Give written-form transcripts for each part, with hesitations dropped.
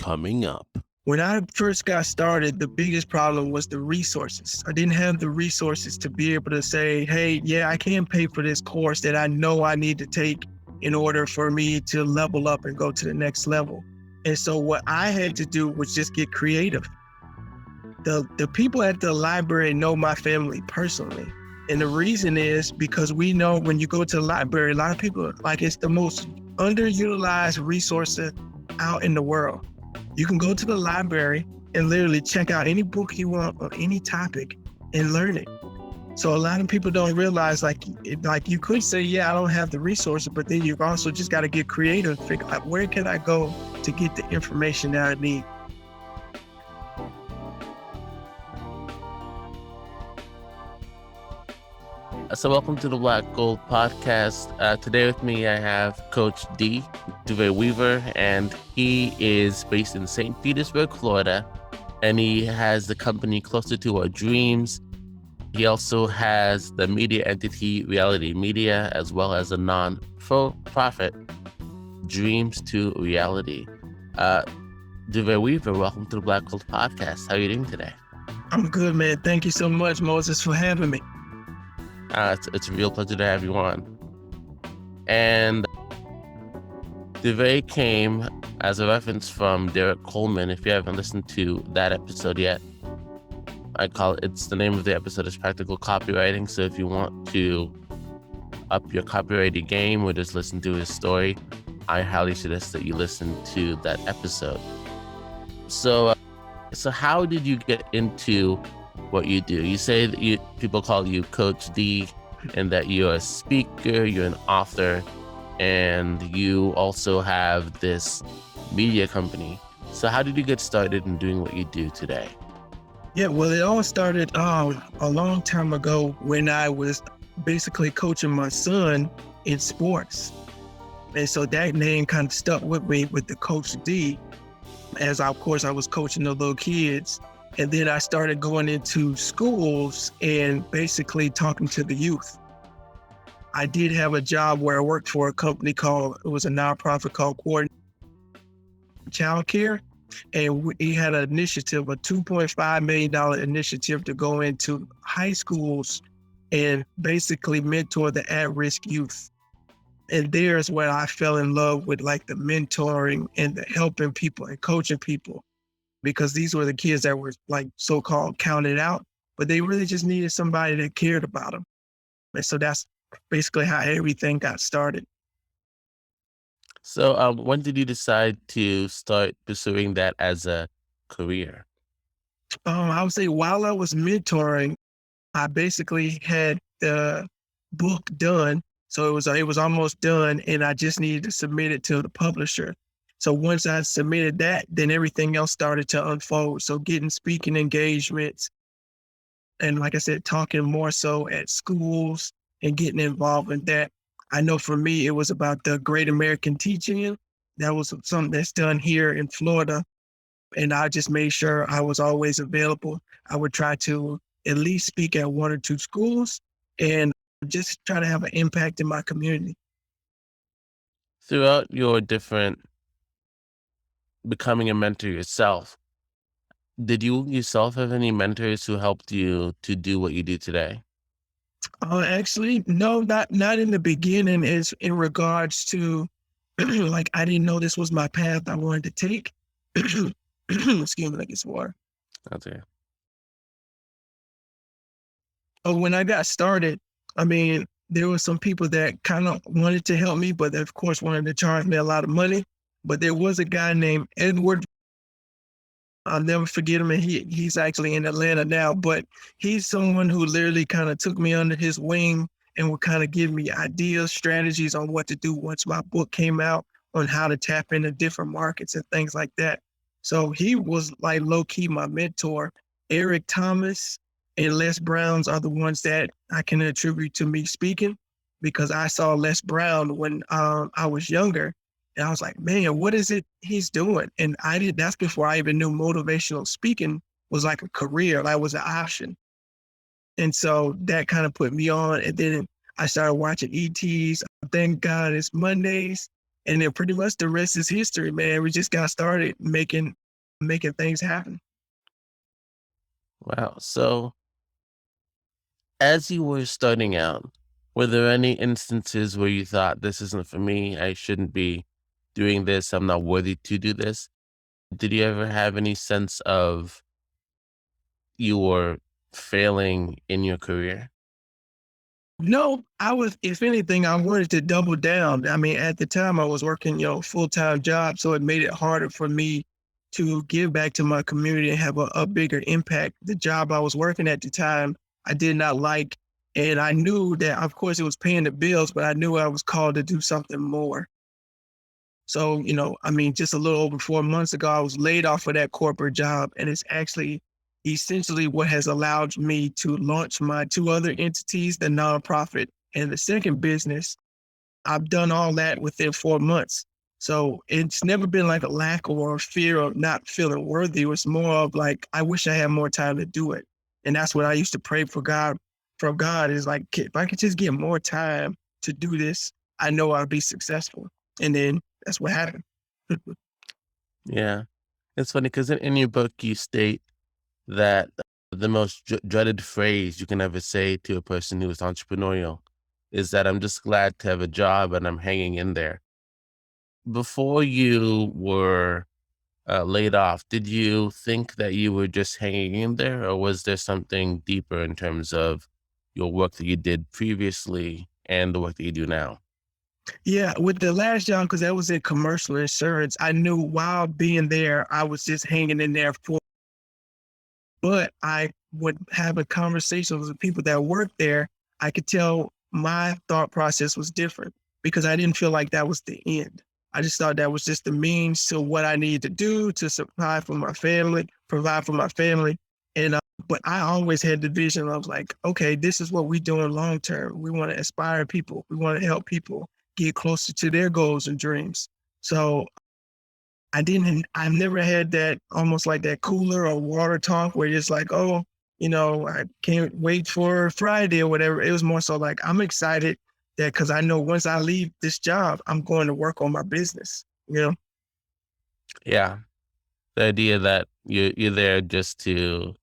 coming up. When I first got started, the biggest problem was the resources. I didn't have the resources to be able to say, hey, yeah, I can pay for this course that I know I need to take in order for me to level up and go to the next level. And so what I had to do was just get creative. The people at the library know my family personally. And the reason is because we know when you go to the library, a lot of people, like, it's the most underutilized resource out in the world. You can go to the library and literally check out any book you want on any topic and learn it. So a lot of people don't realize, like you could say, yeah, I don't have the resources, but then you've also just got to get creative, figure out where can I go to get the information that I need. So welcome to the Black Gold Podcast. Today with me, I have Coach D, Dovev Weaver, and he is based in St. Petersburg, Florida, and he has the company Closer to Our Dreams. He also has the media entity Reality Media, as well as a non-profit Dreams to Reality. Dovev Weaver, welcome to the Black Gold Podcast. How are you doing today? I'm good, man. Thank you so much, Moses, for having me. It's a real pleasure to have you on. And Dovev came as a reference from Derek Coleman. If you haven't listened to that episode yet, it's the name of the episode is Practical Copywriting. So if you want to up your copywriting game or just listen to his story, I highly suggest that you listen to that episode. So how did you get into what you do? You say that people call you Coach D, and that you're a speaker, you're an author, and you also have this media company. So how did you get started in doing what you do today? Yeah, well, it all started a long time ago when I was basically coaching my son in sports. And so that name kind of stuck with me with the Coach D, as of course I was coaching the little kids. And then I started going into schools and basically talking to the youth. I did have a job where I worked for a company it was a nonprofit called Coordinated Child Care. And we had an initiative, a $2.5 million initiative to go into high schools and basically mentor the at-risk youth. And there's where I fell in love with like the mentoring and the helping people and coaching people, because these were the kids that were like so-called counted out, but they really just needed somebody that cared about them. And so that's basically how everything got started. So when did you decide to start pursuing that as a career? I would say while I was mentoring, I basically had the book done. So it was almost done, and I just needed to submit it to the publisher. So once I submitted that, then everything else started to unfold. So getting speaking engagements, and like I said, talking more so at schools and getting involved in that. I know for me, it was about the Great American Teach-In. That was something that's done here in Florida. And I just made sure I was always available. I would try to at least speak at one or two schools and just try to have an impact in my community. Throughout your different becoming a mentor yourself, did you yourself have any mentors who helped you to do what you do today? Actually, no, not in the beginning. Is in regards to like, I didn't know this was my path I wanted to take. Excuse me, like it's water. Okay. When I got started, I mean, there were some people that kind of wanted to help me, but of course wanted to charge me a lot of money. But there was a guy named Edward. I'll never forget him, and he's actually in Atlanta now, but he's someone who literally kind of took me under his wing and would kind of give me ideas, strategies on what to do once my book came out, on how to tap into different markets and things like that. So he was like low-key my mentor. Eric Thomas and Les Browns are the ones that I can attribute to me speaking, because I saw Les Brown when I was younger. And I was like, man, what is it he's doing? And that's before I even knew motivational speaking was like a career, that was an option. And so that kind of put me on. And then I started watching ETs. Thank God it's Mondays. And then pretty much the rest is history, man. We just got started making things happen. Wow. So as you were starting out, were there any instances where you thought, this isn't for me? I shouldn't be doing this. I'm not worthy to do this. Did you ever have any sense of you were failing in your career? No, I was, if anything, I wanted to double down. I mean, at the time I was working, full-time job. So it made it harder for me to give back to my community and have a bigger impact. The job I was working at the time, I did not like. And I knew that, of course, it was paying the bills, but I knew I was called to do something more. So, I mean, just a little over 4 months ago, I was laid off of that corporate job. And it's actually essentially what has allowed me to launch my two other entities, the nonprofit and the second business. I've done all that within 4 months. So it's never been like a lack or a fear of not feeling worthy. It was more of like, I wish I had more time to do it. And that's what I used to pray for God. From God is like, if I could just get more time to do this, I know I'll be successful. And then that's what happened. Yeah. It's funny because in your book, you state that the most dreaded phrase you can ever say to a person who is entrepreneurial is that I'm just glad to have a job and I'm hanging in there. Before you were laid off, did you think that you were just hanging in there, or was there something deeper in terms of your work that you did previously and the work that you do now? Yeah, with the last job, because that was in commercial insurance, I knew while being there, I was just hanging in there for, but I would have a conversation with the people that worked there. I could tell my thought process was different because I didn't feel like that was the end. I just thought that was just the means to what I needed to do to survive for my family, provide for my family. And but I always had the vision. I was like, okay, this is what we're doing long term. We want to inspire people. We want to help people get closer to their goals and dreams. So I've never had that almost like that cooler or water talk where it's like, oh, I can't wait for Friday or whatever. It was more so like, I'm excited that because I know once I leave this job, I'm going to work on my business, you know? Yeah, the idea that you're there just to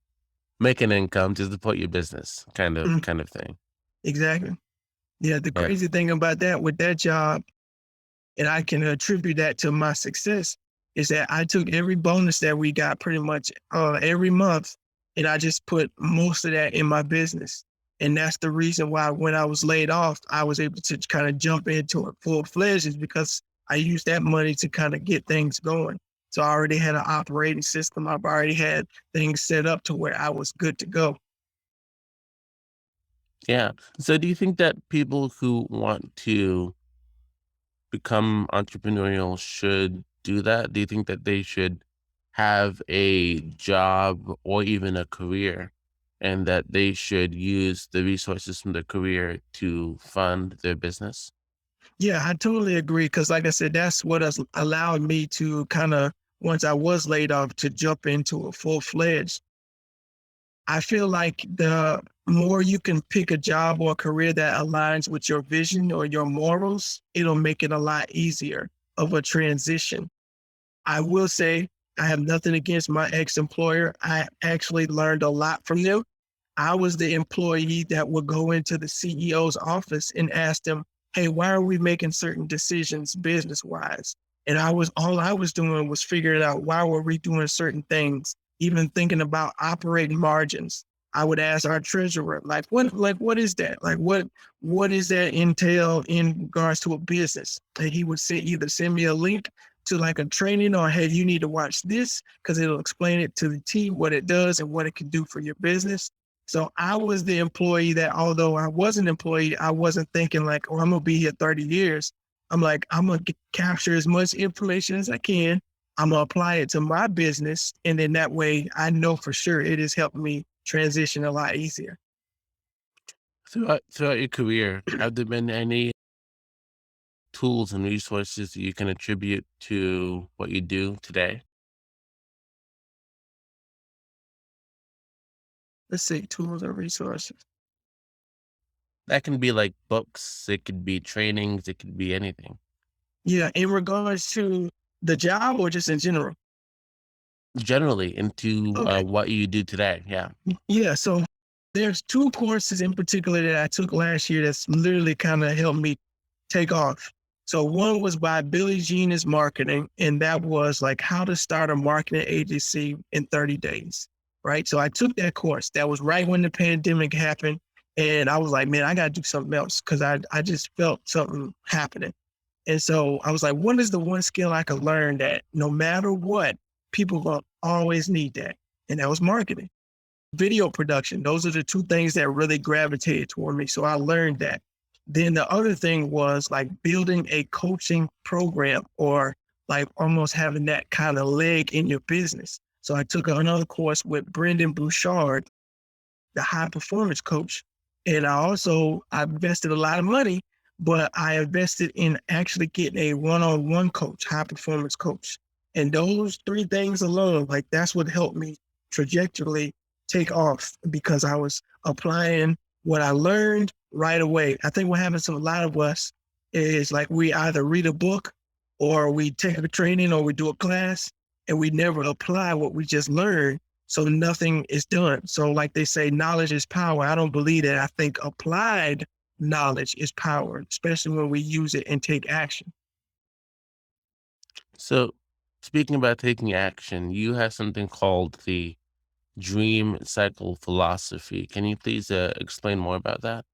make an income to support your business, Mm, kind of thing. exactly. Yeah. The Yeah, crazy thing about that with that job, and I can attribute that to my success, is that I took every bonus that we got pretty much every month, and I just put most of that in my business. And that's the reason why when I was laid off, I was able to kind of jump into it full fledged, is because I used that money to kind of get things going. So I already had an operating system. I've already had things set up to where I was good to go. yeah. So, do you think that people who want to become entrepreneurial should do that? Do you think that they should have a job or even a career, and that they should use the resources from their career to fund their business? Yeah, I totally agree. Cause like I said, that's what has allowed me to kind of, once I was laid off, to jump into a full fledged. I feel like the more you can pick a job or a career that aligns with your vision or your morals, it'll make it a lot easier of a transition. I will say I have nothing against my ex employer. I actually learned a lot from them. I was the employee that would go into the CEO's office and ask them, hey, why are we making certain decisions business wise? And all I was doing was figuring out why were we doing certain things, even thinking about operating margins. I would ask our treasurer, what is that? What does that entail in regards to a business? And he would either send me a link to like a training or, hey, you need to watch this because it'll explain it to the T what it does and what it can do for your business. So I was the employee that, although I was an employee, I wasn't thinking like, oh, I'm gonna be here 30 years. I'm like, I'm gonna capture as much information as I can. I'm gonna apply it to my business, and then that way, I know for sure it has helped me transition a lot easier. Throughout your career, have there been any tools and resources that you can attribute to what you do today? Let's see, tools and resources. That can be like books, it could be trainings, it could be anything. Yeah, in regards to the job or just in general? generally into Okay. what you do today? Yeah. Yeah, so there's two courses in particular that I took last year that's literally kind of helped me take off. So one was by Billy Jean Marketing, and that was like how to start a marketing agency in 30 days. Right. So I took that course. That was right when the pandemic happened. And I was like, man, I got to do something else because I just felt something happening. And so I was like, what is the one skill I could learn that no matter what, people will always need that? And that was marketing, video production. Those are the two things that really gravitated toward me. So I learned that. Then the other thing was like building a coaching program or like almost having that kind of leg in your business. So I took another course with Brendan Bouchard, the high performance coach. And I invested a lot of money, but I invested in actually getting a one-on-one coach, high performance coach. And those three things alone, like that's what helped me trajectorily take off because I was applying what I learned right away. I think what happens to a lot of us is like we either read a book or we take a training or we do a class and we never apply what we just learned, so nothing is done. So like they say, knowledge is power. I don't believe that. I think applied knowledge is power, especially when we use it and take action. So, speaking about taking action, you have something called the dream cycle philosophy. Can you please explain more about that?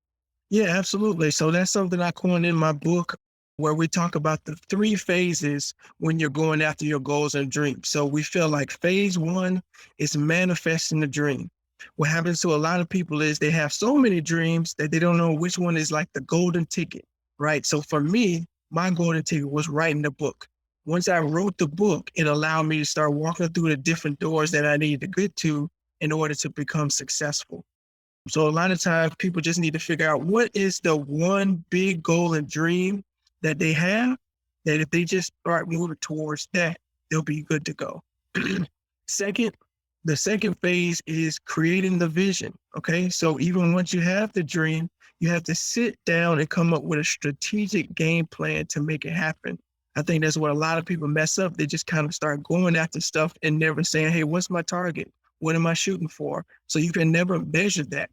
Yeah, absolutely. So that's something I coined in my book where we talk about the three phases when you're going after your goals and dreams. So we feel like phase one is manifesting the dream. What happens to a lot of people is they have so many dreams that they don't know which one is like the golden ticket, right? So for me, my golden ticket was writing the book. Once I wrote the book, it allowed me to start walking through the different doors that I needed to get to in order to become successful. So a lot of times people just need to figure out what is the one big goal and dream that they have, that if they just start moving towards that, they'll be good to go. Second, the second phase is creating the vision. Okay. So even once you have the dream, you have to sit down and come up with a strategic game plan to make it happen. I think that's what a lot of people mess up. They just kind of start going after stuff and never saying, hey, what's my target? What am I shooting for? So you can never measure that.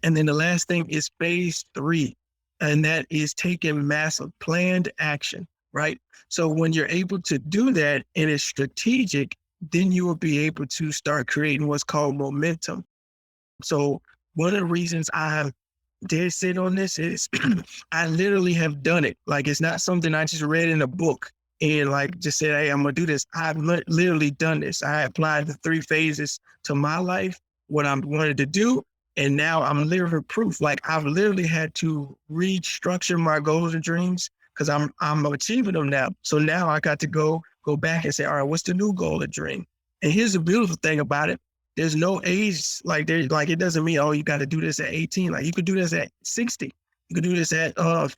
And then the last thing is phase three, and that is taking massive planned action, right? So when you're able to do that and it's strategic, then you will be able to start creating what's called momentum. So one of the reasons I dead set on this is I literally have done it. Like it's not something I just read in a book and like just said, hey, I'm gonna do this. I've literally done this. I applied the three phases to my life, what I'm wanted to do, and now I'm literally proof. Like I've literally had to restructure my goals and dreams because I'm achieving them now. So now I got to go back and say, all right, what's the new goal and dream? And here's the beautiful thing about it, there's no age, like there, like it doesn't mean, oh, you got to do this at 18. Like you could do this at 60. You could do this at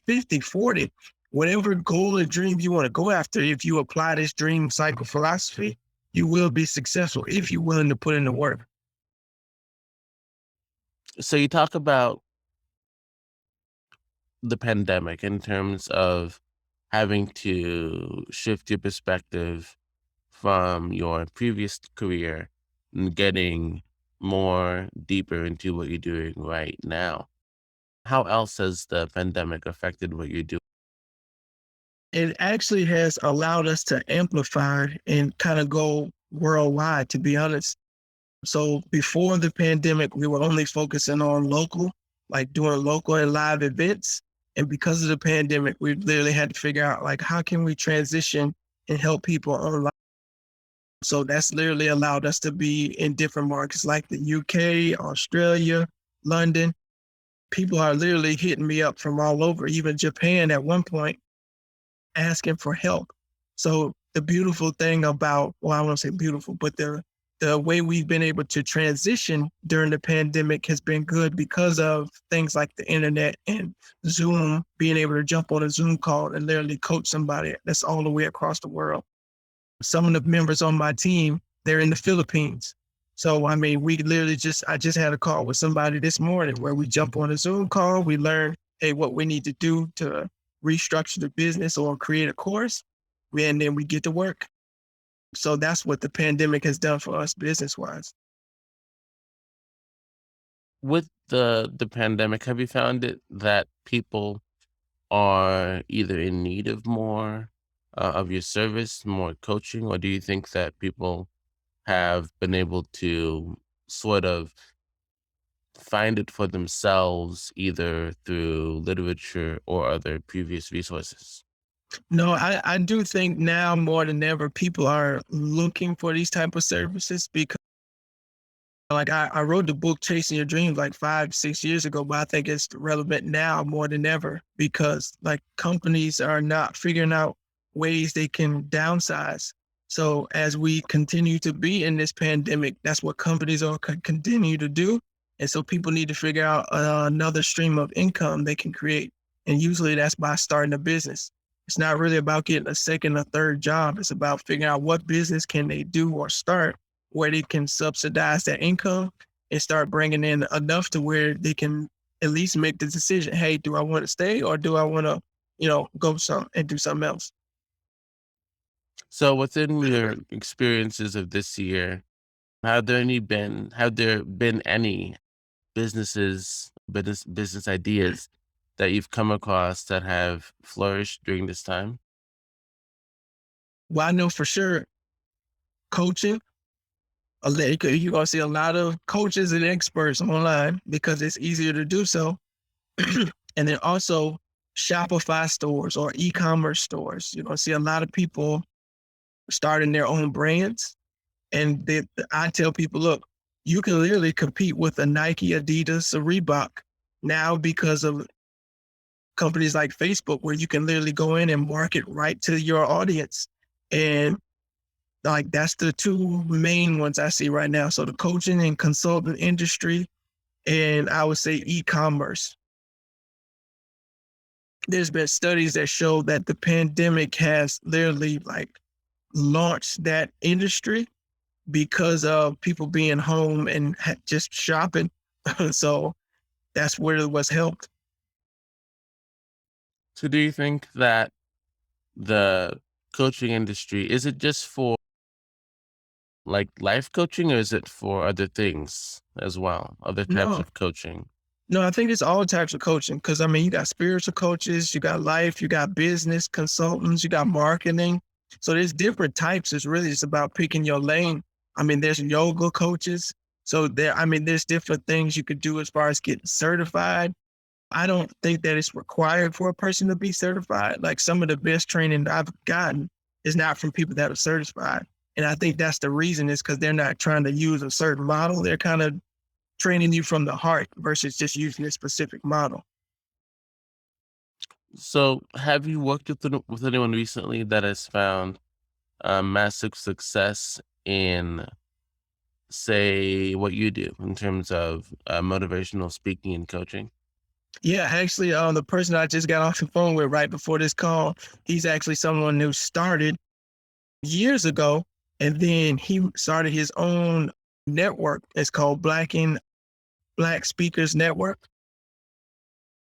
50, 40, whatever goal or dream you want to go after. If you apply this dream cycle philosophy, you will be successful if you're willing to put in the work. So, you talk about the pandemic in terms of having to shift your perspective from your previous career and getting more deeper into what you're doing right now. How else has the pandemic affected what you do? It actually has allowed us to amplify and kind of go worldwide, to be honest. So before the pandemic, we were only focusing on local, like doing local and live events. And because of the pandemic, we literally had to figure out like how can we transition and help people online. So that's literally allowed us to be in different markets like the UK, Australia, London. People are literally hitting me up from all over, even Japan at one point, asking for help. So the beautiful thing about, well, I won't say beautiful, but the way we've been able to transition during the pandemic has been good because of things like the internet and Zoom, being able to jump on a Zoom call and literally coach somebody that's all the way across the world. Some of the members on my team, they're in the Philippines. So, I mean, I just had a call with somebody this morning where we jump on a Zoom call. We learn, hey, what we need to do to restructure the business or create a course, and then we get to work. So that's what the pandemic has done for us business wise. With the pandemic, have you found it that people are either in need of more of your service, more coaching, or do you think that people have been able to sort of find it for themselves either through literature or other previous resources? No, I do think now more than ever people are looking for these type of services because like I wrote the book Chasing Your Dreams like 5, 6 years ago, but I think it's relevant now more than ever because like companies are not figuring out ways they can downsize. So as we continue to be in this pandemic, that's what companies are continue to do. And so people need to figure out another stream of income they can create. And usually that's by starting a business. It's not really about getting a second or third job. It's about figuring out what business can they do or start where they can subsidize their income and start bringing in enough to where they can at least make the decision, hey, do I want to stay or do I want to, go some and do something else? So within your experiences of this year, have there been any business ideas that you've come across that have flourished during this time? Well, I know for sure coaching, you're going to see a lot of coaches and experts online because it's easier to do so. And then also Shopify stores or e-commerce stores. You're going to see a lot of people starting their own brands. And I tell people, look, you can literally compete with a Nike, Adidas, a Reebok now because of companies like Facebook, where you can literally go in and market right to your audience. And like that's the two main ones I see right now. So the coaching and consulting industry, and I would say e-commerce. There's been studies that show that the pandemic has literally like launched that industry because of people being home and just shopping. So that's where it was helped. So do you think that the coaching industry, is it just for like life coaching or is it for other things as well? Other types No, of coaching? no, I think it's all types of coaching because I mean, you got spiritual coaches, you got life, you got business consultants, you got marketing. So there's different types. It's really just about picking your lane. I mean, there's yoga coaches. So I mean, there's different things you could do as far as getting certified. I don't think that it's required for a person to be certified. Like some of the best training I've gotten is not from people that are certified. And I think that's the reason is because they're not trying to use a certain model. They're kind of training you from the heart versus just using a specific model. So have you worked with anyone recently that has found massive success in, say, what you do in terms of motivational speaking and coaching? Yeah, actually, the person I just got off the phone with right before this call, he's actually someone who started years ago, and then he started his own network. It's called Black Speakers Network,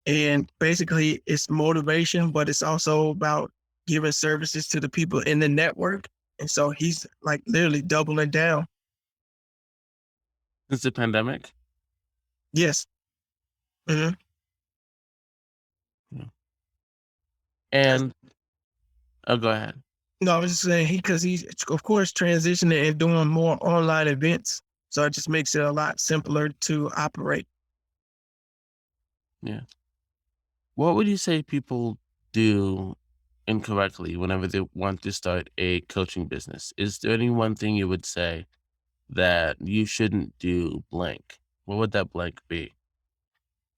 and basically it's motivation, but it's also about giving services to the people in the network. And so he's like literally doubling down. Since the pandemic? Yes. Mhm. Yeah. And oh, go ahead. No, I was just saying because he's of course transitioning and doing more online events. So it just makes it a lot simpler to operate. Yeah. What would you say people do incorrectly whenever they want to start a coaching business? Is there any one thing you would say that you shouldn't do blank? What would that blank be?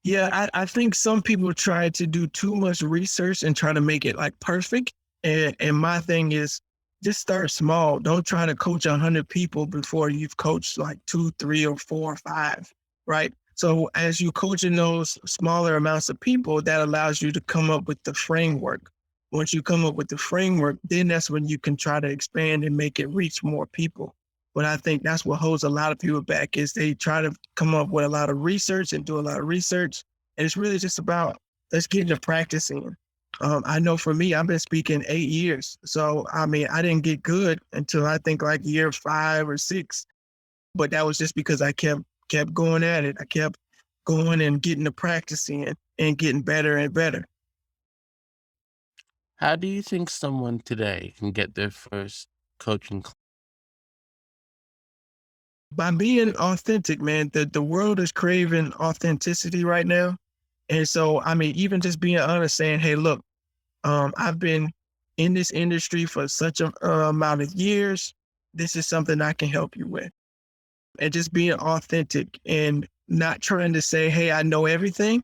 Yeah, I think some people try to do too much research and try to make it like perfect. And my thing is just start small. Don't try to coach 100 people before you've coached like two, three, or four, or five, right? So as you coaching those smaller amounts of people, that allows you to come up with the framework. Once you come up with the framework, then that's when you can try to expand and make it reach more people. But I think that's what holds a lot of people back is they try to come up with a lot of research and do a lot of research. And it's really just about let's get the practice in. I know for me, I've been speaking 8 years. So, I mean, I didn't get good until I think like year 5 or 6, but that was just because I kept going at it. I kept going and getting the practice in and getting better and better. How do you think someone today can get their first coaching? By being authentic, man, the world is craving authenticity right now. And so, I mean, even just being honest, saying, hey, look, I've been in this industry for such a amount of years. This is something I can help you with. And just being authentic and not trying to say, hey, I know everything,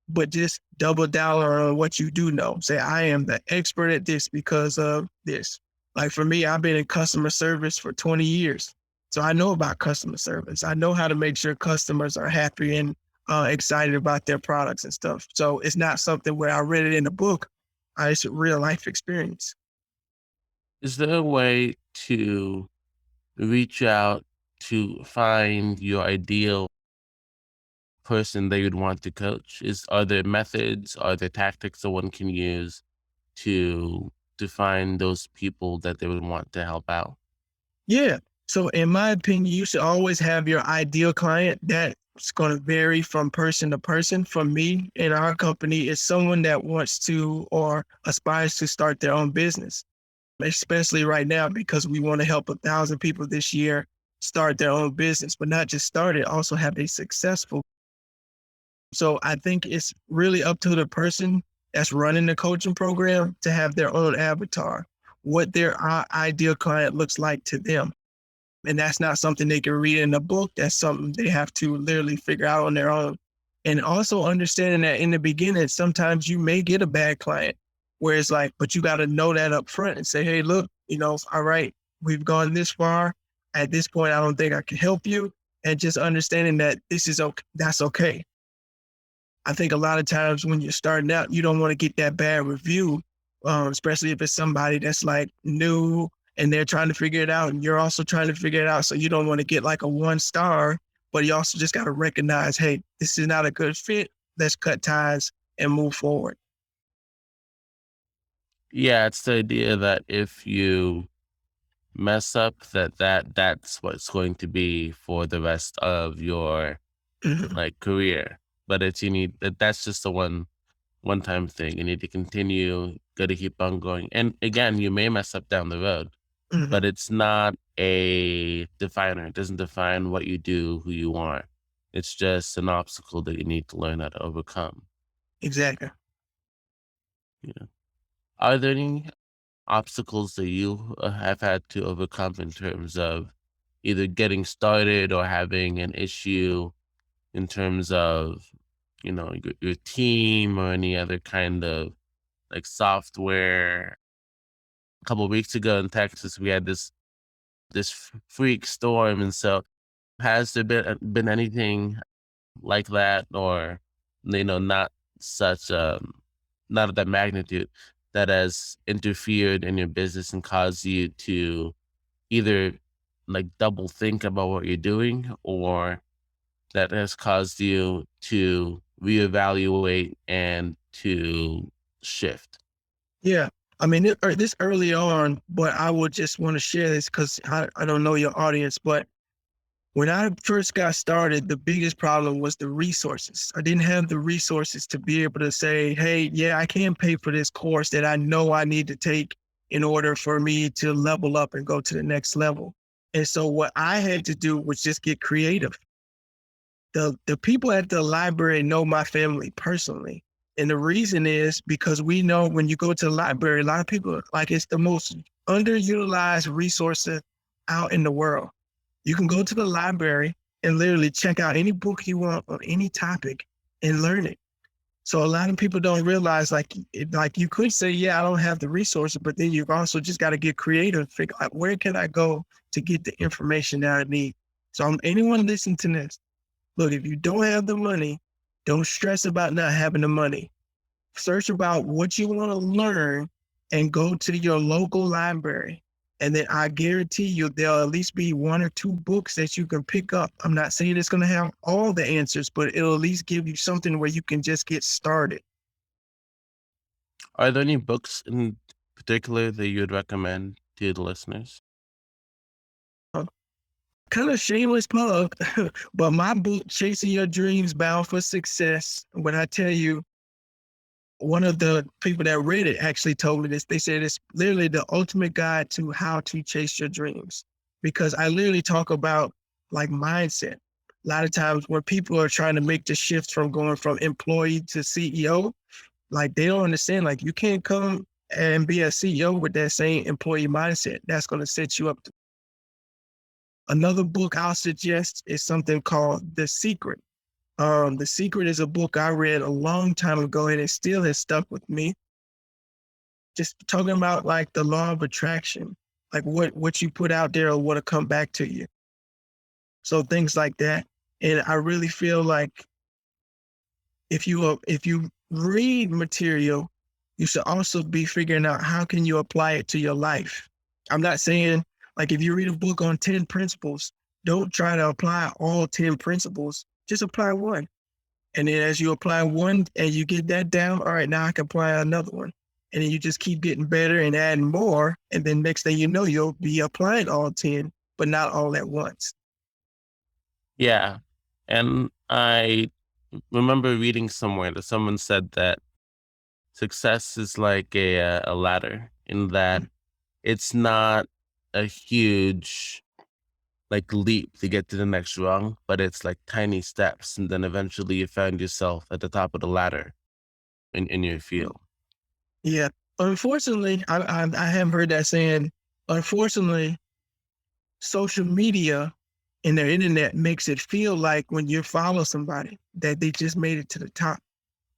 but just double down on what you do know. Say, I am the expert at this because of this. Like for me, I've been in customer service for 20 years. So I know about customer service. I know how to make sure customers are happy and excited about their products and stuff. So it's not something where I read it in a book. It's a real life experience. Is there a way to reach out to find your ideal person that you'd want to coach? Are there methods, are there tactics that one can use to find those people that they would want to help out? Yeah. So in my opinion, you should always have your ideal client. That's going to vary from person to person. For me in our company, is someone that wants to or aspires to start their own business, especially right now because we want to help 1,000 people this year start their own business, but not just start it, also have a successful. So I think it's really up to the person that's running the coaching program to have their own avatar, what their ideal client looks like to them. And that's not something they can read in a book. That's something they have to literally figure out on their own. And also understanding that in the beginning, sometimes you may get a bad client where it's like, but you got to know that up front and say, hey, look, all right, we've gone this far. At this point, I don't think I can help you. And just understanding that this is okay. That's okay. I think a lot of times when you're starting out, you don't want to get that bad review, especially if it's somebody that's like new and they're trying to figure it out and you're also trying to figure it out. So you don't want to get like a 1 star, but you also just got to recognize, hey, this is not a good fit. Let's cut ties and move forward. Yeah, it's the idea that if you mess up, that's what's going to be for the rest of your Mhm, like career. But it's you need that's just a one time thing. You need to continue, got to keep on going. And again, you may mess up down the road, mhm, but it's not a definer. It doesn't define what you do, who you are. It's just an obstacle that you need to learn how to overcome. exactly. Yeah. Are there any obstacles that you have had to overcome in terms of either getting started or having an issue in terms of, your team or any other kind of like software? A couple of weeks ago in Texas, we had this freak storm, and so has there been anything like that, or not such not of that magnitude that has interfered in your business and caused you to either like double think about what you're doing, or that has caused you to reevaluate and to shift? Yeah. I mean, this early on, but I would just want to share this because I don't know your audience, but when I first got started, the biggest problem was the resources. I didn't have the resources to be able to say, hey, yeah, I can pay for this course that I know I need to take in order for me to level up and go to the next level. And so what I had to do was just get creative. The people at the library know my family personally. And the reason is because we know when you go to the library, a lot of people like it's the most underutilized resource out in the world. You can go to the library and literally check out any book you want on any topic and learn it. So a lot of people don't realize like you could say, yeah, I don't have the resources, but then you've also just got to get creative, figure out where can I go to get the information that I need. So anyone listening to this, look, if you don't have the money, don't stress about not having the money. Search about what you want to learn and go to your local library. And then I guarantee you there'll at least be 1 or 2 books that you can pick up. I'm not saying it's going to have all the answers, but it'll at least give you something where you can just get started. Are there any books in particular that you would recommend to the listeners? Kind of shameless plug, but my book, Chasing Your Dreams Bound for Success, when I tell you, one of the people that read it actually told me this. They said it's literally the ultimate guide to how to chase your dreams. Because I literally talk about like mindset. A lot of times when people are trying to make the shift from going from employee to CEO, like they don't understand, like you can't come and be a CEO with that same employee mindset. That's going to set you up. Another book I'll suggest is something called The Secret. The Secret is a book I read a long time ago and it still has stuck with me. Just talking about like the law of attraction, like what you put out there will come back to you. So things like that. And I really feel like if you read material, you should also be figuring out how can you apply it to your life. I'm not saying like if you read a book on 10 principles, don't try to apply all 10 principles. Just apply one. And then as you apply one and you get that down, all right, now I can apply another one. And then you just keep getting better and adding more. And then next thing you know, you'll be applying all 10, but not all at once. Yeah. And I remember reading somewhere that someone said that success is like a ladder in that it's not a huge like leap to get to the next rung, but it's like tiny steps. And then eventually you find yourself at the top of the ladder in your field. Yeah. Unfortunately, I haven't heard that saying. Unfortunately, social media and the internet makes it feel like when you follow somebody that they just made it to the top.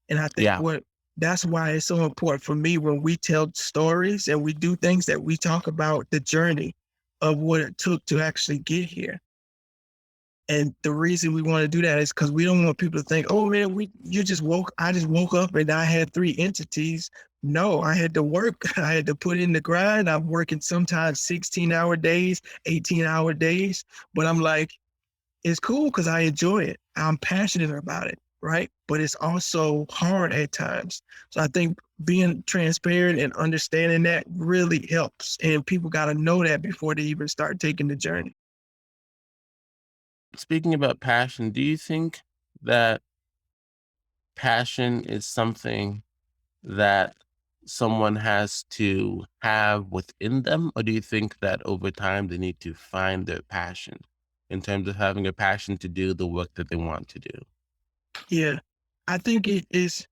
And I think Yeah. that's why it's so important for me when we tell stories and we do things that we talk about the journey of what it took to actually get here. And the reason we want to do that is because we don't want people to think, oh man, I just woke up and I had 3 entities. No, I had to work. I had to put in the grind. I'm working sometimes 16-hour days, 18-hour days. But I'm like, it's cool because I enjoy it. I'm passionate about it, right? But it's also hard at times. So I think being transparent and understanding that really helps. And people got to know that before they even start taking the journey. Speaking about passion, do you think that passion is something that someone has to have within them? Or do you think that over time they need to find their passion in terms of having a passion to do the work that they want to do? Yeah. I think it's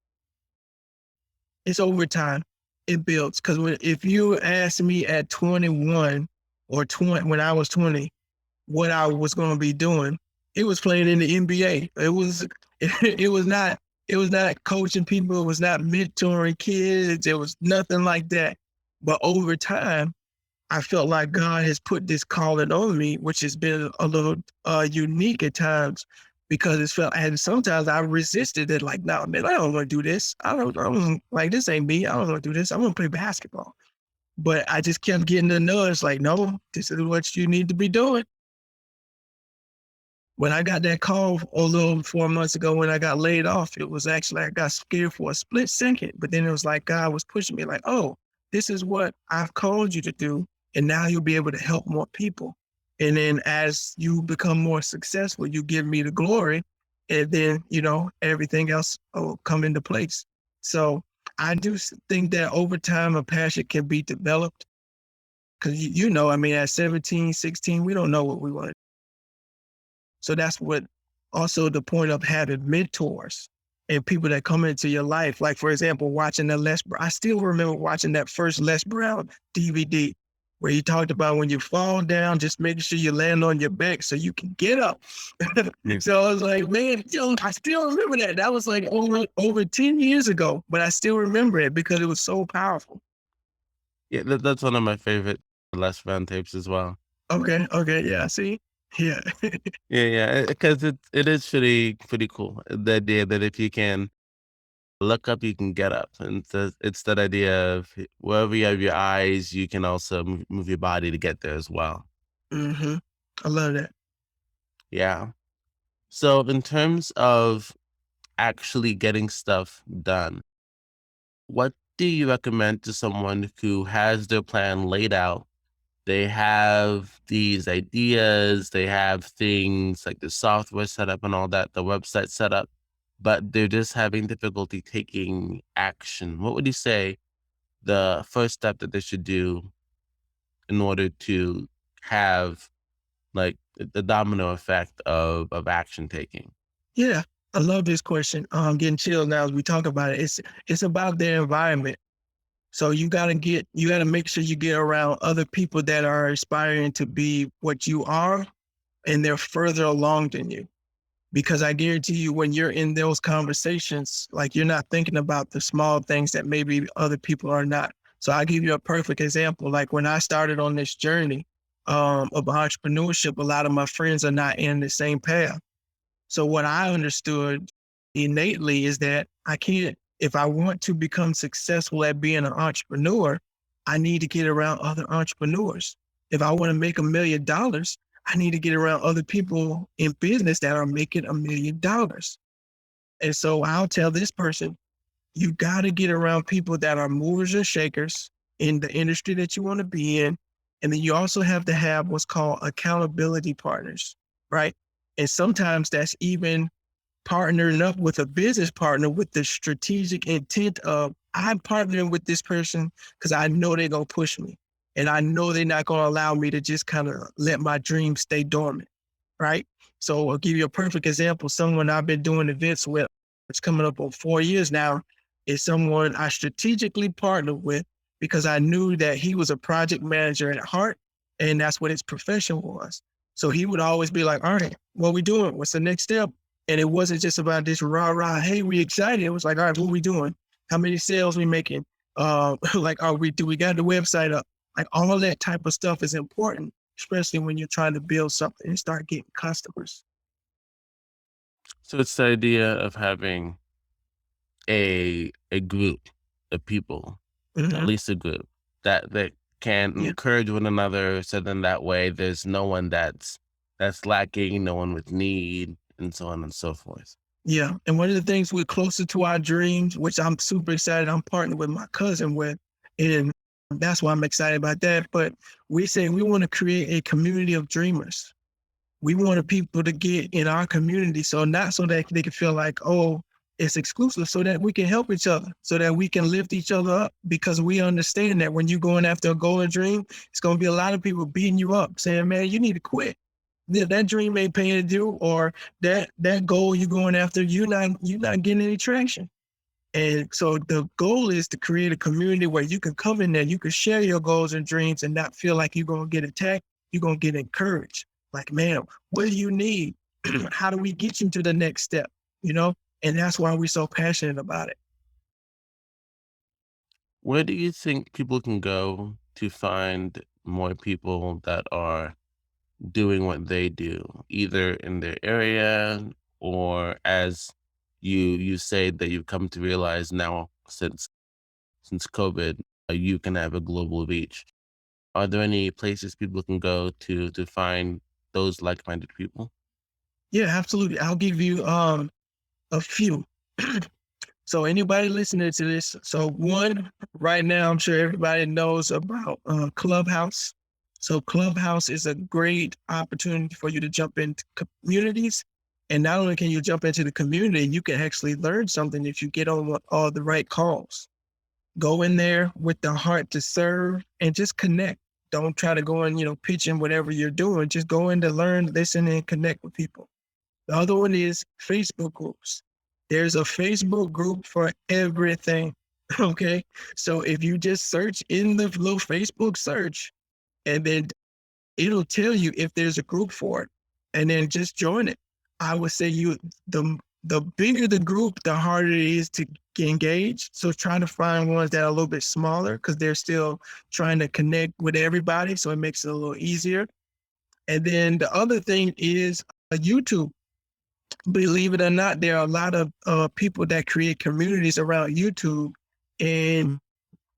over time. It builds. Because if you ask me at 21 or 20, when I was 20, what I was going to be doing, it was playing in the NBA. It was not, it was not coaching people. It was not mentoring kids. It was nothing like that. But over time, I felt like God has put this calling on me, which has been a little unique at times because it's felt, and sometimes I resisted it like, no, man, I don't want to do this. I don't like, this ain't me. I don't want to do this. I want to play basketball. But I just kept getting the nudge like, no, this is what you need to be doing. When I got that call a little 4 months ago when I got laid off, it was actually, I got scared for a split second, but then it was like God was pushing me like, oh, this is what I've called you to do. And now you'll be able to help more people. And then as you become more successful, you give me the glory. And then, everything else will come into place. So I do think that over time, a passion can be developed. Because, I mean, at 17, 16, we don't know what we want. So that's what also the point of having mentors and people that come into your life. Like, for example, watching I still remember watching that first Les Brown DVD where he talked about when you fall down, just making sure you land on your back so you can get up. Mm. So I was like, man, I still remember that. That was like over 10 years ago, but I still remember it because it was so powerful. Yeah, that's one of my favorite Les Brown tapes as well. Okay. Okay. Yeah. See? Yeah. Yeah, yeah, because it is pretty cool. The idea that if you can look up, you can get up, and it's that idea of wherever you have your eyes, you can also move your body to get there as well. hmm I love that. Yeah. So in terms of actually getting stuff done, what do you recommend to someone who has their plan laid out? They have these ideas, they have things like the software set up and all that, the website set up, but they're just having difficulty taking action. What would you say the first step that they should do in order to have like the domino effect of action taking? Yeah, I love this question. I'm getting chills now as we talk about it. It's about their environment. So you gotta make sure you get around other people that are aspiring to be what you are, and they're further along than you. Because I guarantee you, when you're in those conversations, like, you're not thinking about the small things that maybe other people are not. So I'll give you a perfect example. Like, when I started on this journey of entrepreneurship, a lot of my friends are not in the same path. So what I understood innately is that I can't, if I want to become successful at being an entrepreneur, I need to get around other entrepreneurs. If I want to make $1 million, I need to get around other people in business that are making $1 million. And so I'll tell this person, you got to get around people that are movers and shakers in the industry that you want to be in. And then you also have to have what's called accountability partners, right? And sometimes that's even partnering up with a business partner with the strategic intent of, I'm partnering with this person because I know they're going to push me. And I know they're not going to allow me to just kind of let my dreams stay dormant, right? So I'll give you a perfect example. Someone I've been doing events with, it's coming up on 4 years now, is someone I strategically partnered with because I knew that he was a project manager at heart, and that's what his profession was. So he would always be like, all right, what we doing? What's the next step? And it wasn't just about this rah rah, hey, we excited. It was like, all right, what we doing? How many sales we making? Like, do we got the website up? Like, all of that type of stuff is important, especially when you're trying to build something and start getting customers. So it's the idea of having a group of people, at Hmm. least a group that can Yeah. encourage one another, so then that way there's no one that's lacking, no one with need, and so on and so forth. Yeah. And one of the things, we're closer to our dreams, which I'm super excited. I'm partnered with my cousin with, and that's why I'm excited about that. But we say we want to create a community of dreamers. We wanted people to get in our community. So not so that they can feel like, oh, it's exclusive, so that we can help each other, so that we can lift each other up, because we understand that when you're going after a goal and dream, it's going to be a lot of people beating you up saying, man, you need to quit. That dream ain't paying to do, or that goal you're going after, you're not getting any traction. And so the goal is to create a community where you can come in there, you can share your goals and dreams and not feel like you're going to get attacked. You're going to get encouraged. Like, man, what do you need? How do we get you to the next step? You know? And that's why we're so passionate about it. Where do you think people can go to find more people that are doing what they do, either in their area, or as you say that you've come to realize now, since COVID, you can have a global reach. Are there any places people can go to find those like-minded people? Yeah, absolutely. I'll give you a few. So anybody listening to this, so one, right now, I'm sure everybody knows about Clubhouse. So Clubhouse is a great opportunity for you to jump into communities. And not only can you jump into the community, you can actually learn something if you get on all the right calls. Go in there with the heart to serve and just connect. Don't try to go and, pitch in whatever you're doing. Just go in to learn, listen, and connect with people. The other one is Facebook groups. There's a Facebook group for everything. Okay. So if you just search in the little Facebook search, and then it'll tell you if there's a group for it, and then just join it. I would say the bigger the group, the harder it is to engage. So try to find ones that are a little bit smaller, because they're still trying to connect with everybody. So it makes it a little easier. And then the other thing is YouTube. Believe it or not, there are a lot of people that create communities around YouTube, and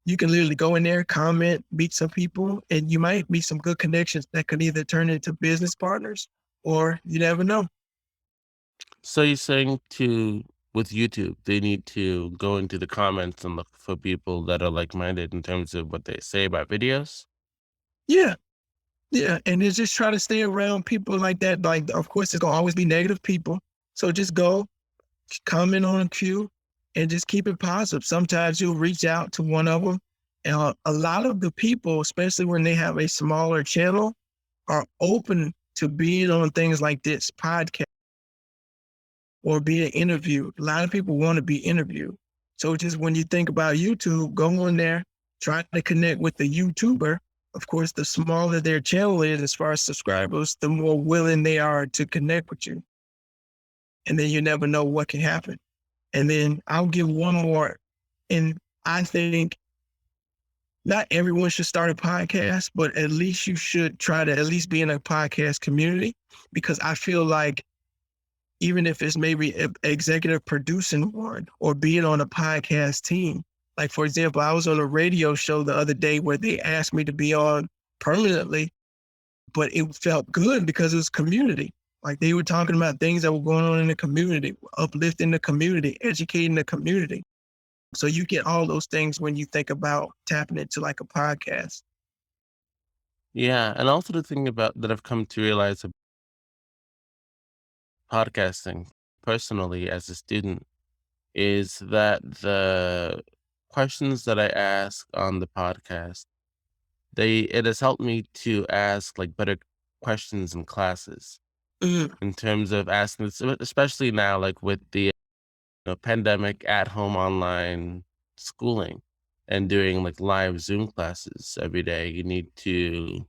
you can literally go in there, comment, meet some people, and you might meet some good connections that could either turn into business partners, or you never know. So you're saying to with YouTube, they need to go into the comments and look for people that are like-minded in terms of what they say about videos. Yeah. Yeah. And then just try to stay around people like that. Like, of course, there's gonna always be negative people. So just go, comment on a few, and just keep it positive. Sometimes you'll reach out to one of them. And a lot of the people, especially when they have a smaller channel, are open to being on things like this podcast or being interviewed. A lot of people want to be interviewed. So just when you think about YouTube, go on there, try to connect with the YouTuber. Of course, the smaller their channel is as far as subscribers, the more willing they are to connect with you. And then you never know what can happen. And then I'll give one more. And I think not everyone should start a podcast, but at least you should try to at least be in a podcast community, because I feel like even if it's maybe executive producing one or being on a podcast team. Like, for example, I was on a radio show the other day where they asked me to be on permanently, but it felt good because it was community. Like, they were talking about things that were going on in the community, uplifting the community, educating the community. So you get all those things when you think about tapping into like a podcast. Yeah, and also the thing about that I've come to realize about podcasting personally as a student is that the questions that I ask on the podcast, it has helped me to ask like better questions in classes Mm, in terms of asking, especially now, like with the pandemic at home online schooling and doing like live Zoom classes every day. You need to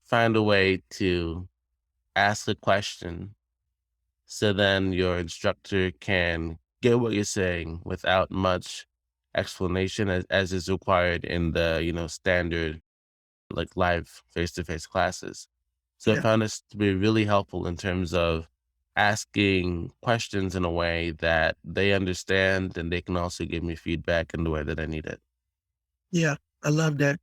find a way to ask a question so then your instructor can get what you're saying without much explanation as is required in the standard like live face-to-face classes. So I yeah, found this to be really helpful in terms of asking questions in a way that they understand and they can also give me feedback in the way that I need it. yeah, I love that.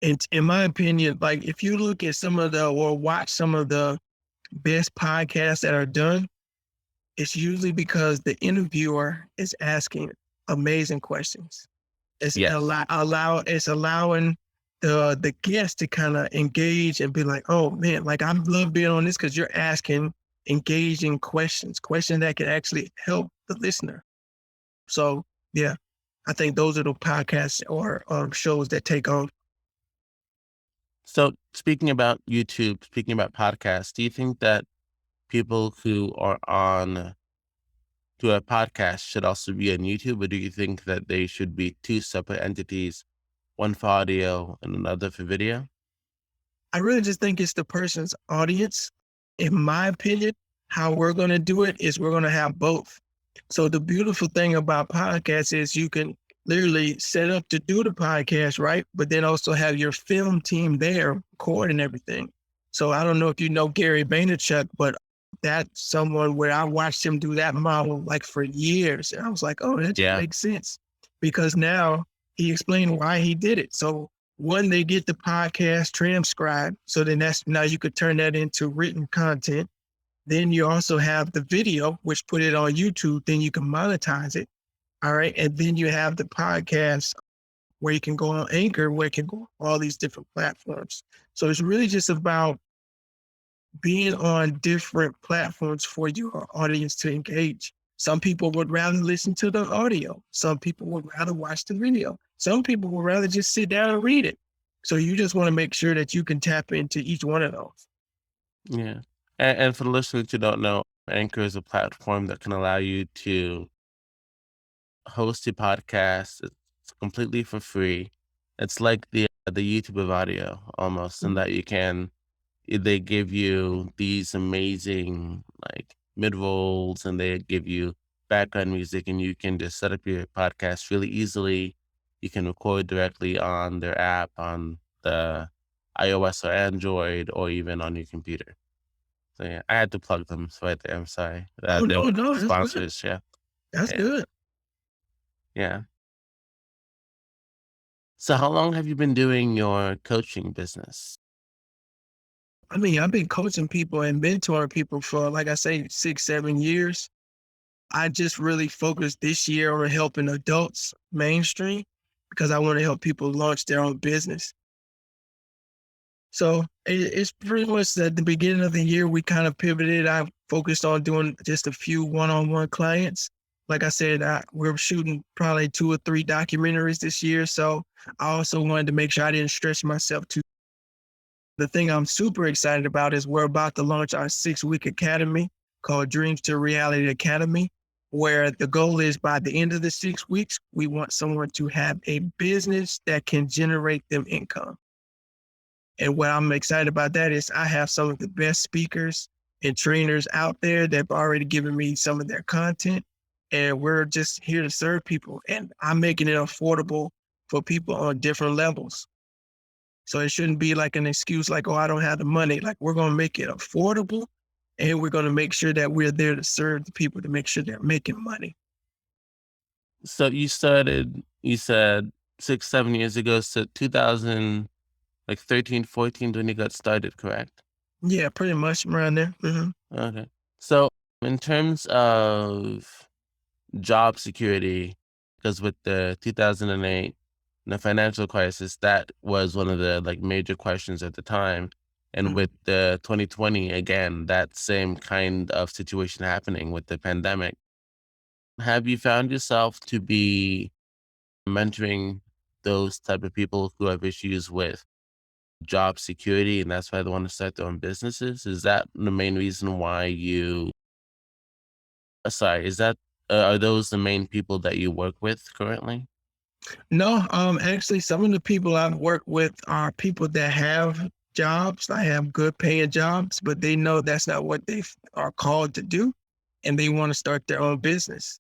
And in my opinion, like if you look at some of the or watch some of the best podcasts that are done, it's usually because the interviewer is asking amazing questions. Yes. It's allowing the guest to kind of engage and be like, oh man, like I love being on this because you're asking engaging questions that can actually help the listener. So yeah, I think those are the podcasts or shows that take off. So speaking about YouTube, speaking about podcasts, do you think that people who are on to a podcast should also be on YouTube, or do you think that they should be two separate entities, one for audio and another for video? I really just think it's the person's audience. In my opinion, how we're going to do it is we're going to have both. So the beautiful thing about podcasts is you can literally set up to do the podcast, right? But then also have your film team there recording everything. So I don't know if you know Gary Vaynerchuk, but that's someone where I watched him do that model like for years. And I was like, oh, that just Yeah. makes sense because now he explained why he did it. So one, they get the podcast transcribed. So then that's now you could turn that into written content. Then you also have the video, which put it on YouTube. Then you can monetize it. All right. And then you have the podcast where you can go on Anchor, where it can go on all these different platforms. So it's really just about being on different platforms for your audience to engage. Some people would rather listen to the audio. Some people would rather watch the video. Some people would rather just sit down and read it. So you just want to make sure that you can tap into each one of those. Yeah. And for the listeners who don't know, Anchor is a platform that can allow you to host a podcast. It's completely for free. It's like the YouTube of audio almost, in that you can they give you these amazing like mid rolls and they give you background music and you can just set up your podcast really easily. You can record directly on their app on the iOS or Android or even on your computer. So yeah, I had to plug them right there. I'm sorry. Oh They're no, no, that's good. sponsors. Yeah. That's Yeah. good. Yeah. So how long have you been doing your coaching business? I mean, I've been coaching people and mentoring people for, like I say, 6, 7 years. I just really focused this year on helping adults mainstream because I want to help people launch their own business. So it's pretty much at the beginning of the year, we kind of pivoted. I focused on doing just a few one-on-one clients. Like I said, we're shooting probably 2 or 3 documentaries this year. So I also wanted to make sure I didn't stretch myself too. The thing I'm super excited about is we're about to launch our 6-week academy called Dreams to Reality Academy, where the goal is by the end of the 6 weeks, we want someone to have a business that can generate them income. And what I'm excited about that is I have some of the best speakers and trainers out there that have already given me some of their content. And we're just here to serve people. And I'm making it affordable for people on different levels. So it shouldn't be like an excuse like, oh, I don't have the money. Like, we're going to make it affordable, and we're going to make sure that we're there to serve the people to make sure they're making money. So you started, you said 6, 7 years ago, so 2000, like 13, 14 when you got started, correct? Yeah, pretty much around there. Okay. So in terms of job security, because with the 2008, the financial crisis, that was one of the like major questions at the time. And Mhm. with the 2020, again, that same kind of situation happening with the pandemic. Have you found yourself to be mentoring those type of people who have issues with job security and that's why they want to start their own businesses? Is that the main reason why you sorry, is that are those the main people that you work with currently? No, actually, some of the people I've worked with are people that have jobs. I have good paying jobs, but they know that's not what they are called to do, and they want to start their own business.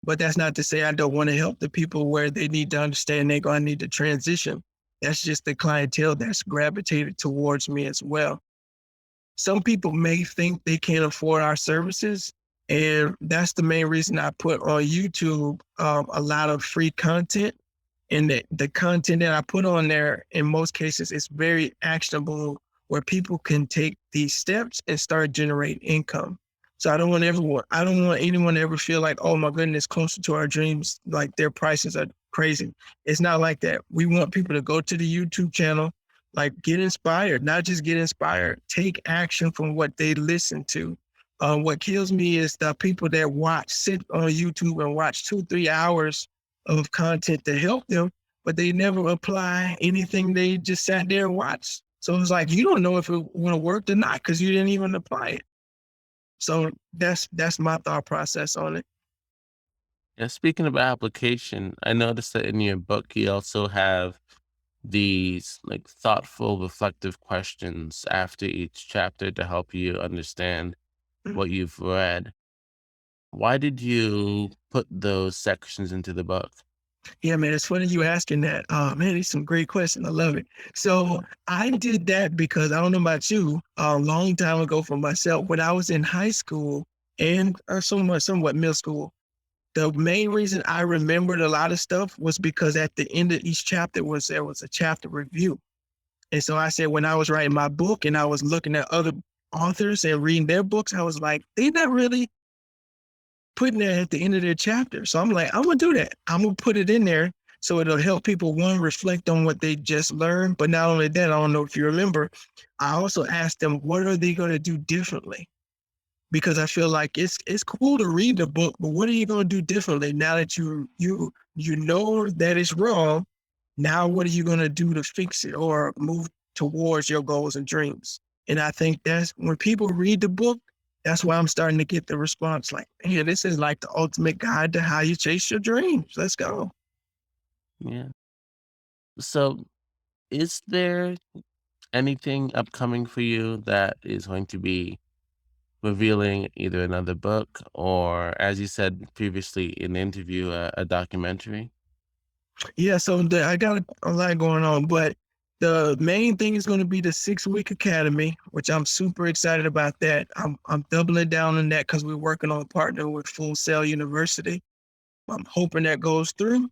But that's not to say I don't want to help the people where they need to understand they're going to need to transition. That's just the clientele that's gravitated towards me as well. Some people may think they can't afford our services. And that's the main reason I put on YouTube a lot of free content. And the content that I put on there, in most cases, is very actionable where people can take these steps and start generating income. So I don't want anyone to ever feel like, oh my goodness, closer to our dreams, like their prices are crazy. It's not like that. We want people to go to the YouTube channel, like get inspired, not just get inspired, take action from what they listen to. What kills me is the people that sit on YouTube and watch 2, 3 hours of content to help them, but they never apply anything they just sat there and watched. So it's like you don't know if it will work or not because you didn't even apply it. So that's my thought process on it. Yeah, speaking of application, I noticed that in your book you also have these like thoughtful, reflective questions after each chapter to help you understand what you've read. Why did you put those sections into the book? Yeah, man, it's funny you asking that. Man, it's some great question. I love it. So I did that because I don't know about you, a long time ago for myself, when I was in high school and somewhat middle school, the main reason I remembered a lot of stuff was because at the end of each chapter there was a chapter review. And so I said, when I was writing my book and I was looking at other authors and reading their books, I was like, they're not really putting that at the end of their chapter. So I'm like, I'm gonna do that. I'm gonna put it in there so it'll help people one reflect on what they just learned. But not only that, I don't know if you remember, I also asked them what are they gonna do differently? Because I feel like it's cool to read the book, but what are you gonna do differently now that you know that it's wrong? Now what are you gonna do to fix it or move towards your goals and dreams? And I think that's when people read the book, that's why I'm starting to get the response like, "Hey, this is like the ultimate guide to how you chase your dreams. Let's go." Yeah. So, is there anything upcoming for you that is going to be revealing either another book or, as you said previously in the interview, a documentary? Yeah, so I got a lot going on, but the main thing is going to be the 6-week academy, which I'm super excited about that. I'm doubling down on that because we're working on partnering with Full Sail University. I'm hoping that goes through.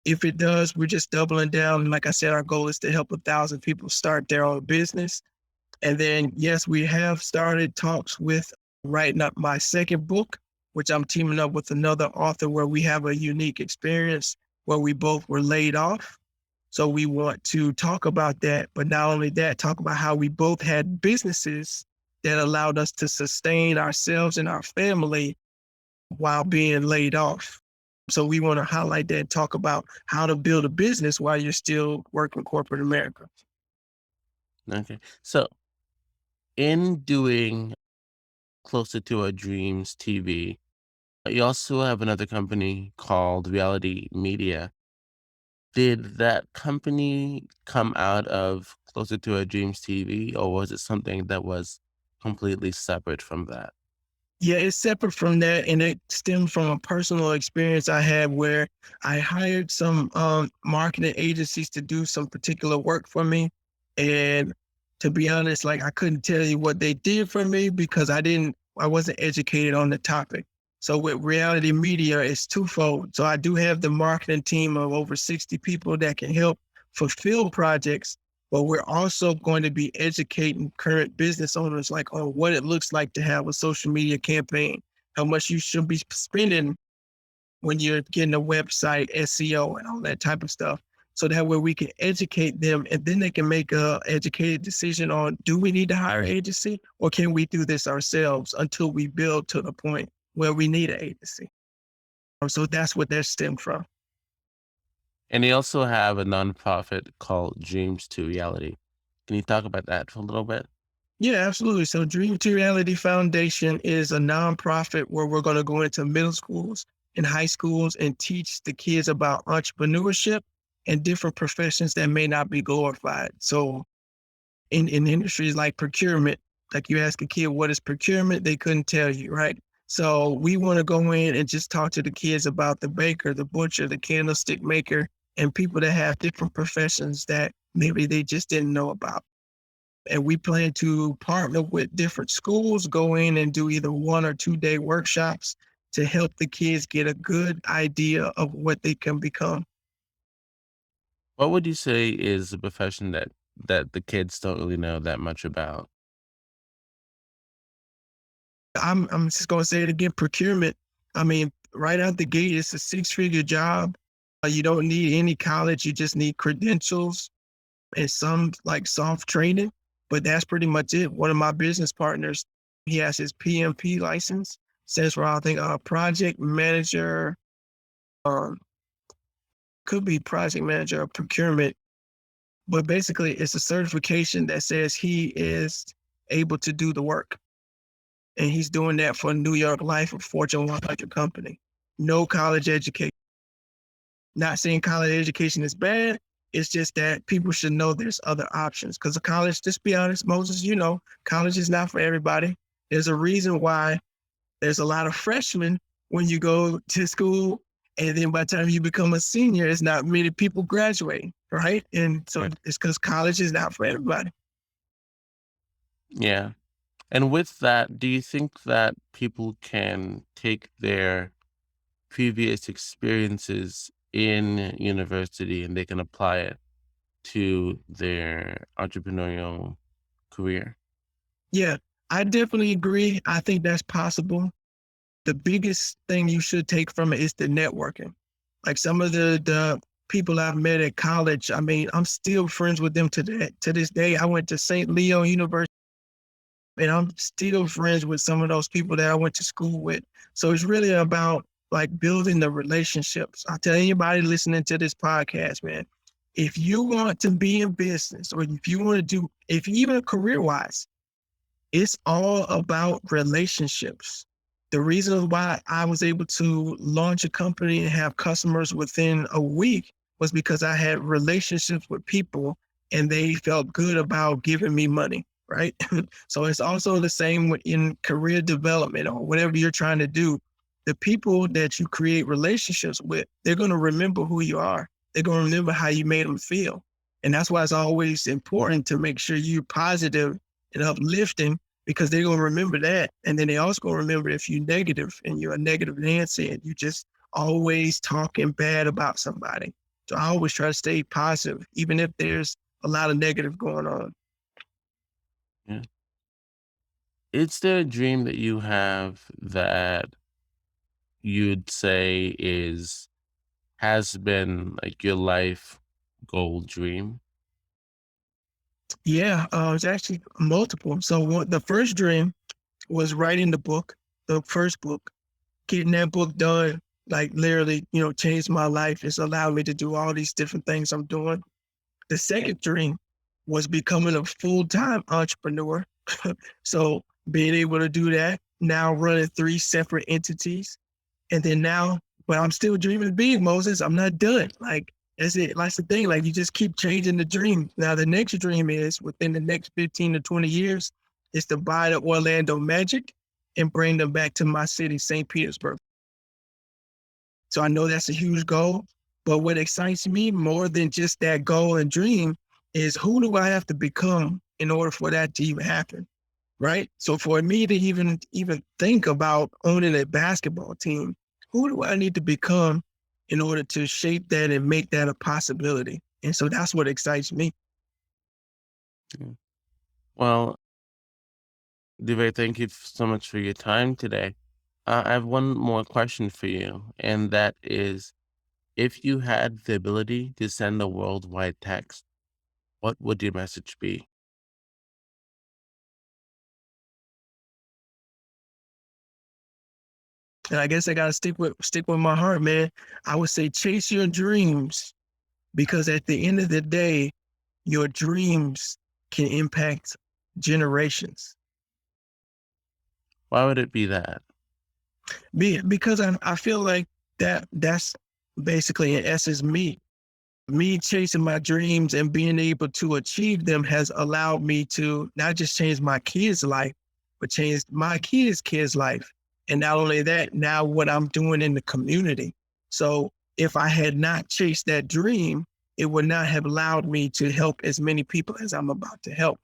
If it does, we're just doubling down. And like I said, our goal is to help 1,000 people start their own business. And then, yes, we have started talks with writing up my second book. which I'm teaming up with another author where we have a unique experience where we both were laid off. So we want to talk about that, but not only that, talk about how we both had businesses that allowed us to sustain ourselves and our family while being laid off. So we want to highlight that and talk about how to build a business while you're still working corporate America. Okay. So in doing Closer to Our Dreams TV, you also have another company called Reality Media. Did that company come out of Closer to Our Dreams TV, or was it something that was completely separate from that? Yeah, it's separate from that, and it stemmed from a personal experience I had where I hired some marketing agencies to do some particular work for me. And to be honest, like I couldn't tell you what they did for me because I wasn't educated on the topic. So with reality media, it's twofold. So I do have the marketing team of over 60 people that can help fulfill projects, but we're also going to be educating current business owners like on what it looks like to have a social media campaign, how much you should be spending when you're getting a website, SEO, and all that type of stuff. So that way we can educate them and then they can make a educated decision on, do we need to hire an agency or can we do this ourselves until we build to the point where we need an agency? So that's what that stemmed from. And they also have a nonprofit called Dreams to Reality. Can you talk about that for a little bit? Yeah, absolutely. So Dream to Reality Foundation is a nonprofit where we're going to go into middle schools and high schools and teach the kids about entrepreneurship and different professions that may not be glorified. So in industries like procurement, like you ask a kid, what is procurement? They couldn't tell you, right? So we want to go in and just talk to the kids about the baker, the butcher, the candlestick maker, and people that have different professions that maybe they just didn't know about. And we plan to partner with different schools, go in and do either 1 or 2 day workshops to help the kids get a good idea of what they can become. What would you say is a profession that the kids don't really know that much about? I'm just gonna say it again, procurement. I mean, right out the gate, it's a six-figure job. You don't need any college, you just need credentials and some like soft training, but that's pretty much it. One of my business partners, he has his PMP license, stands for I think project manager, um, could be project manager or procurement, but basically it's a certification that says he is able to do the work. And he's doing that for New York Life, a Fortune 100 company. No college education. Not saying college education is bad. It's just that people should know there's other options. Because the college, just be honest, Moses, college is not for everybody. There's a reason why there's a lot of freshmen when you go to school. And then by the time you become a senior, it's not many people graduating, right? And so Right. it's because college is not for everybody. Yeah. And with that, do you think that people can take their previous experiences in university and they can apply it to their entrepreneurial career? Yeah, I definitely agree. I think that's possible. The biggest thing you should take from it is the networking. Like some of the people I've met at college, I mean, I'm still friends with them to this day. I went to St. Leo University and I'm still friends with some of those people that I went to school with. So it's really about like building the relationships. I tell anybody listening to this podcast, man, if you want to be in business or if you want to do, if even career wise, it's all about relationships. The reason why I was able to launch a company and have customers within a week was because I had relationships with people and they felt good about giving me money, right? So it's also the same in career development or whatever you're trying to do. The people that you create relationships with, they're going to remember who you are. They're going to remember how you made them feel. And that's why it's always important to make sure you're positive and uplifting because they're gonna remember that. And then they also gonna remember if you're negative and you're a negative Nancy and you just always talking bad about somebody. So I always try to stay positive, even if there's a lot of negative going on. Yeah. Is there a dream that you have that you'd say has been like your life goal dream? Yeah, it's actually multiple. So the first dream was writing the book, the first book, getting that book done, like literally, changed my life. It's allowed me to do all these different things I'm doing. The second dream was becoming a full-time entrepreneur. So being able to do that, now running three separate entities. And then now, but I'm still dreaming big, Moses. I'm not done. Like, that's it. That's the thing. Like, you just keep changing the dream. Now, the next dream is within the next 15 to 20 years, is to buy the Orlando Magic and bring them back to my city, St. Petersburg. So I know that's a huge goal. But what excites me more than just that goal and dream is who do I have to become in order for that to even happen? Right. So for me to even think about owning a basketball team, who do I need to become in order to shape that and make that a possibility? And so that's what excites me. Yeah. Well, Dave, thank you so much for your time today. I have one more question for you, and that is, if you had the ability to send a worldwide text, what would your message be? And I guess I gotta stick with my heart, man. I would say chase your dreams because at the end of the day, your dreams can impact generations. Why would it be that? Because I feel like that's basically in essence me chasing my dreams and being able to achieve them has allowed me to not just change my kids' life, but change my kids' life. And not only that, now what I'm doing in the community. So if I had not chased that dream, it would not have allowed me to help as many people as I'm about to help.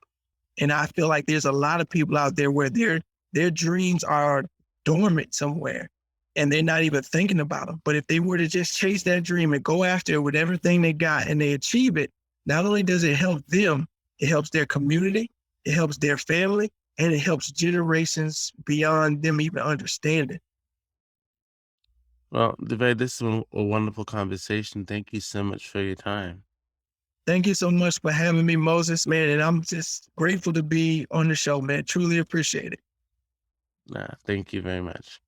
And I feel like there's a lot of people out there where their dreams are dormant somewhere and they're not even thinking about them. But if they were to just chase that dream and go after it with everything they got and they achieve it, not only does it help them, it helps their community, it helps their family, and it helps generations beyond them even understanding. Well, Dave, this is a wonderful conversation. Thank you so much for your time. Thank you so much for having me, Moses, man. And I'm just grateful to be on the show, man. Truly appreciate it. Thank you very much.